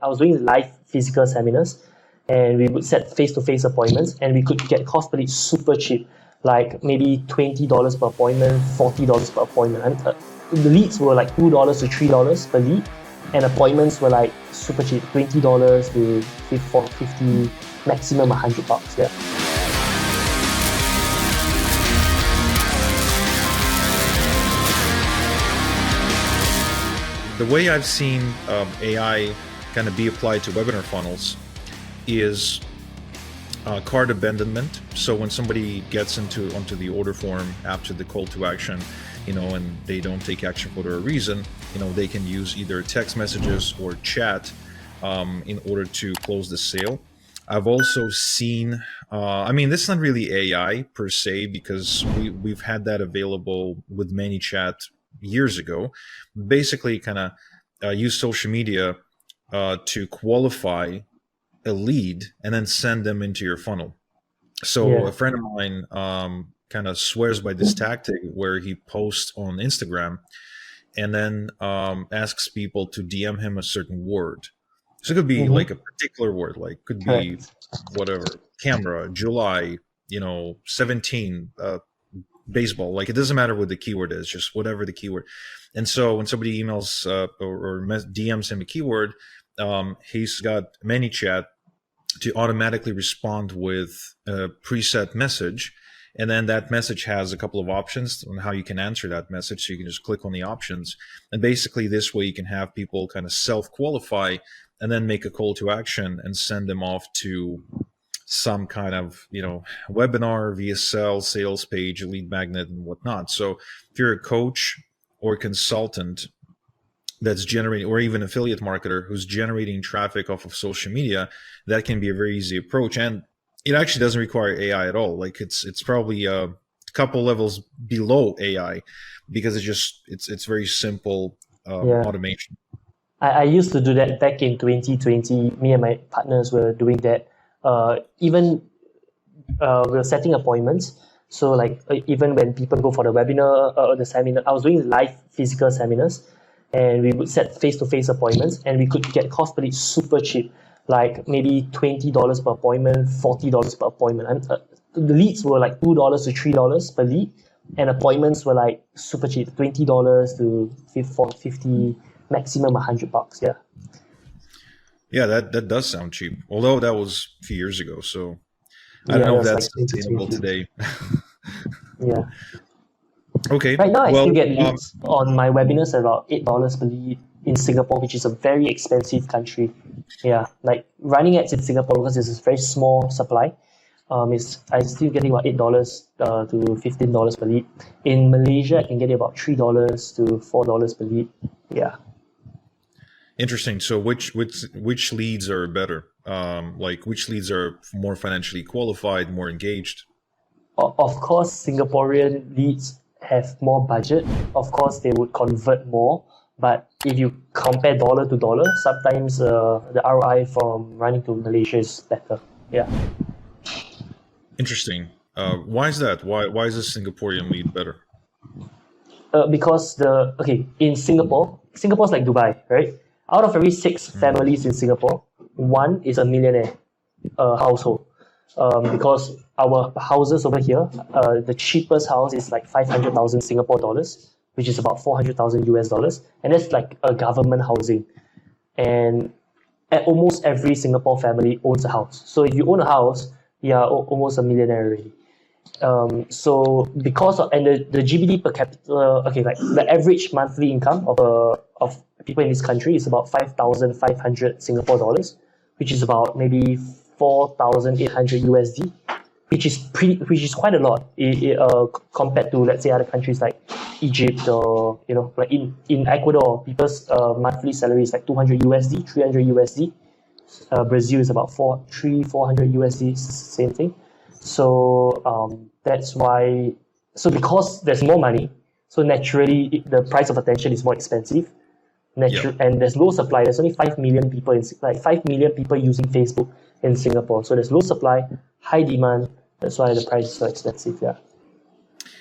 I was doing live physical seminars, and we would set face-to-face appointments, and we could get cost per lead super cheap, like maybe $20 per appointment, $40 per appointment. The leads were like $2 to $3 per lead, and appointments were like super cheap, $20 to $50, maximum $100. Yeah. The way I've seen AI kind of be applied to webinar funnels is cart abandonment. So when somebody gets onto the order form after the call to action, and they don't take action for whatever reason, they can use either text messages or chat in order to close the sale. I've also seen, this is not really AI per se, because we've had that available with ManyChat years ago. Basically kind of use social media to qualify a lead and then send them into your funnel. So a friend of mine kind of swears by this tactic where he posts on Instagram and then asks people to DM him a certain word. So it could be like a particular word, like could be whatever, camera, July, 17, baseball. Like, it doesn't matter what the keyword is, just whatever the keyword. And so when somebody emails or DMs him a keyword, he's got ManyChat to automatically respond with a preset message. And then that message has a couple of options on how you can answer that message. So you can just click on the options. And basically this way you can have people kind of self-qualify and then make a call to action and send them off to some kind of, webinar, VSL, sales page, lead magnet, and whatnot. So if you're a coach or consultant that's generating, or even affiliate marketer who's generating traffic off of social media, that can be a very easy approach. And it actually doesn't require AI at all. Like it's probably a couple levels below AI, because it's very simple automation. I used to do that back in 2020. Me and my partners were doing that. We were setting appointments. So like even when people go for the webinar or the seminar, I was doing live physical seminars, and we would set face-to-face appointments, and we could get cost per lead super cheap, like maybe $20 per appointment, $40 per appointment. And the leads were like $2 to $3 per lead, and appointments were like super cheap, $20 to $50, maximum $100. Yeah. Yeah, that does sound cheap. Although that was a few years ago, so I don't know if that's like sustainable today. Yeah. Okay. Right now, I still get leads on my webinars at about $8 per lead in Singapore, which is a very expensive country. Yeah, like running ads in Singapore, because it's a very small supply. I'm still getting about $8 to $15 per lead. In Malaysia, I can get about $3 to $4 per lead. Yeah. Interesting. So which leads are better? Like which leads are more financially qualified, more engaged? Of course, Singaporean leads have more budget. Of course, they would convert more. But if you compare dollar to dollar, sometimes the ROI from running to Malaysia is better. Yeah. Interesting. Why is that? Why is a Singaporean lead better? Because in Singapore's like Dubai, right? Out of every 6 families in Singapore, 1 is a millionaire household. Because our houses over here, the cheapest house is like 500,000 Singapore dollars, which is about 400,000 US dollars, and that's like a government housing. And almost every Singapore family owns a house. So if you own a house, you are almost a millionaire already. So because of, and the GDP per capita, like the average monthly income of people in this country is about 5,500 Singapore dollars, which is about maybe 4,800 USD, which is quite a lot compared to, let's say, other countries like Egypt, or like in Ecuador, people's monthly salary is like 200 USD, 300 USD. Brazil is about 400 USD, same thing. So that's why. So because there's more money, so naturally the price of attention is more expensive. And there's low supply. There's only 5 million people 5 million people using Facebook in Singapore. So there's low supply, high demand. That's why the price is so expensive. Yeah.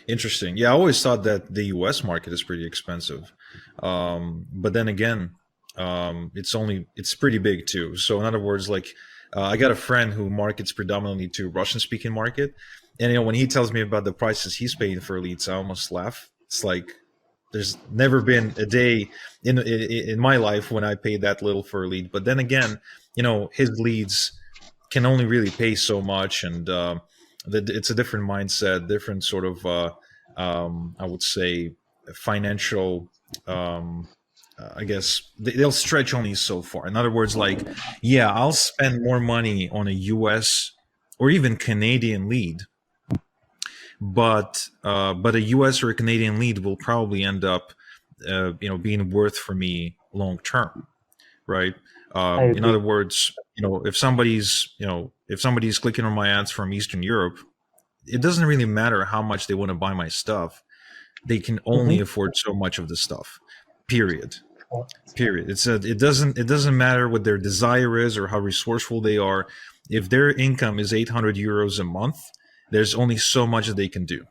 Interesting. Yeah, I always thought that the US market is pretty expensive. But then again, it's pretty big too. So in other words, like I got a friend who markets predominantly to Russian speaking market, and when he tells me about the prices he's paying for leads, I almost laugh. It's like there's never been a day in my life when I paid that little for a lead. But then again, his leads can only really pay so much, and it's a different mindset, different sort of I would say financial. I guess they'll stretch only so far. In other words, like, yeah, I'll spend more money on a US or even Canadian lead, but a US or a Canadian lead will probably end up, being worth for me long term, right? I In other agree. words, if somebody's clicking on my ads from Eastern Europe, it doesn't really matter how much they want to buy my stuff. They can only Mm-hmm. afford so much of the stuff. Period. Period. It doesn't matter what their desire is or how resourceful they are. If their income is 800 euros a month, there's only so much that they can do.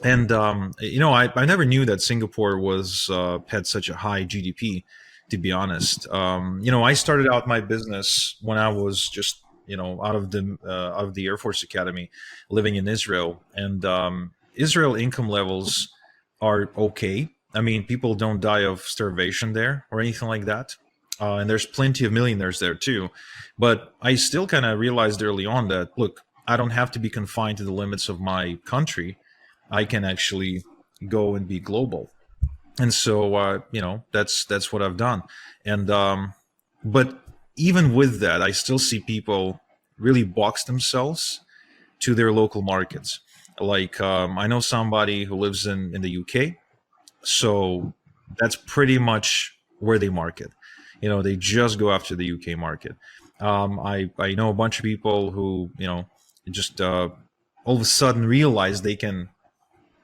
And I never knew that Singapore was had such a high GDP. To be honest, I started out my business when I was just out of the Air Force Academy, living in Israel, and Israel income levels are okay. I mean, people don't die of starvation there or anything like that. And there's plenty of millionaires there too. But I still kind of realized early on that, look, I don't have to be confined to the limits of my country. I can actually go and be global. And so, that's what I've done. And but even with that, I still see people really box themselves to their local markets. Like I know somebody who lives in the UK, so that's pretty much where they market. They just go after the UK market. I know a bunch of people who just all of a sudden realize they can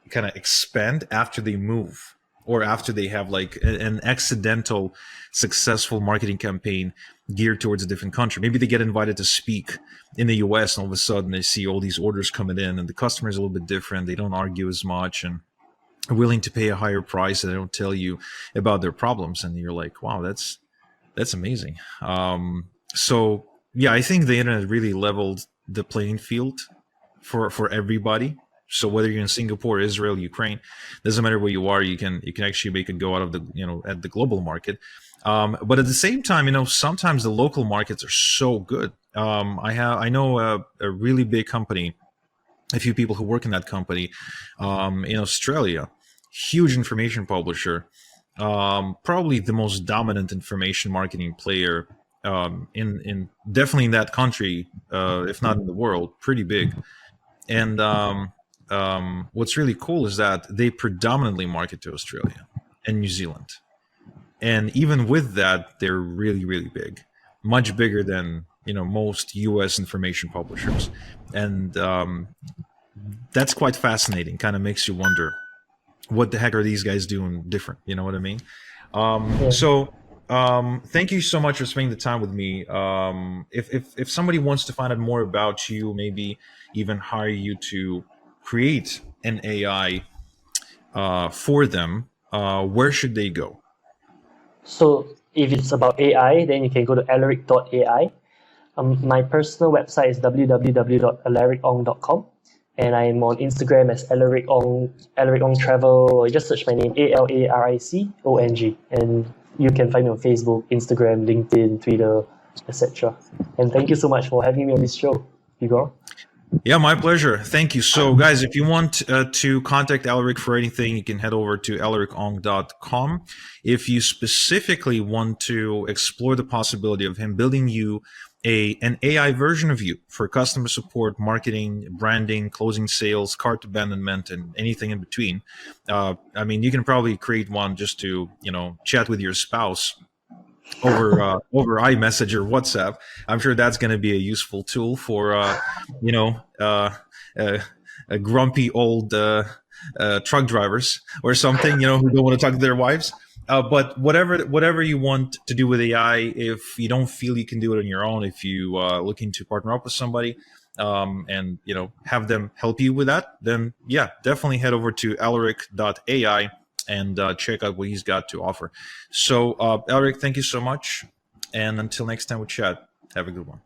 kind of expand after they move or after they have like an accidental successful marketing campaign geared towards a different country. Maybe they get invited to speak in the US and all of a sudden they see all these orders coming in and the customer is a little bit different. They don't argue as much and are willing to pay a higher price and they don't tell you about their problems. And you're like, wow, that's amazing. So yeah, I think the internet really leveled the playing field for everybody. So whether you're in Singapore, Israel, Ukraine, doesn't matter where you are, you can actually make it go out of the at the global market. But at the same time, sometimes the local markets are so good. I know a really big company, a few people who work in that company in Australia, huge information publisher, probably the most dominant information marketing player in definitely in that country, if not in the world, pretty big. And what's really cool is that they predominantly market to Australia and New Zealand. And even with that, they're really, really big, much bigger than most U.S. information publishers. And that's quite fascinating. Kind of makes you wonder what the heck are these guys doing different? You know what I mean? Yeah. Thank you so much for spending the time with me. If somebody wants to find out more about you, maybe even hire you to create an AI for them, where should they go? So if it's about AI, then you can go to alaric.ai. My personal website is www.alaricong.com, and I'm on Instagram as Alaric Ong Travel, or just search my name, ALARICONG, and you can find me on Facebook, Instagram, LinkedIn, Twitter, etc. And thank you so much for having me on this show, Igor. Yeah, my pleasure. Thank you. So, guys, if you want to contact Alaric for anything, you can head over to alaricong.com. If you specifically want to explore the possibility of him building you an AI version of you for customer support, marketing, branding, closing sales, cart abandonment, and anything in between, I mean, you can probably create one just to chat with your spouse over iMessage or WhatsApp. I'm sure that's going to be a useful tool for you know uh, uh, grumpy old truck drivers or something who don't want to talk to their wives. But whatever you want to do with AI, if you don't feel you can do it on your own, if you looking to partner up with somebody and have them help you with that, then yeah, definitely head over to alaric.ai and check out what he's got to offer. So, Eric, thank you so much. And until next time we chat, have a good one.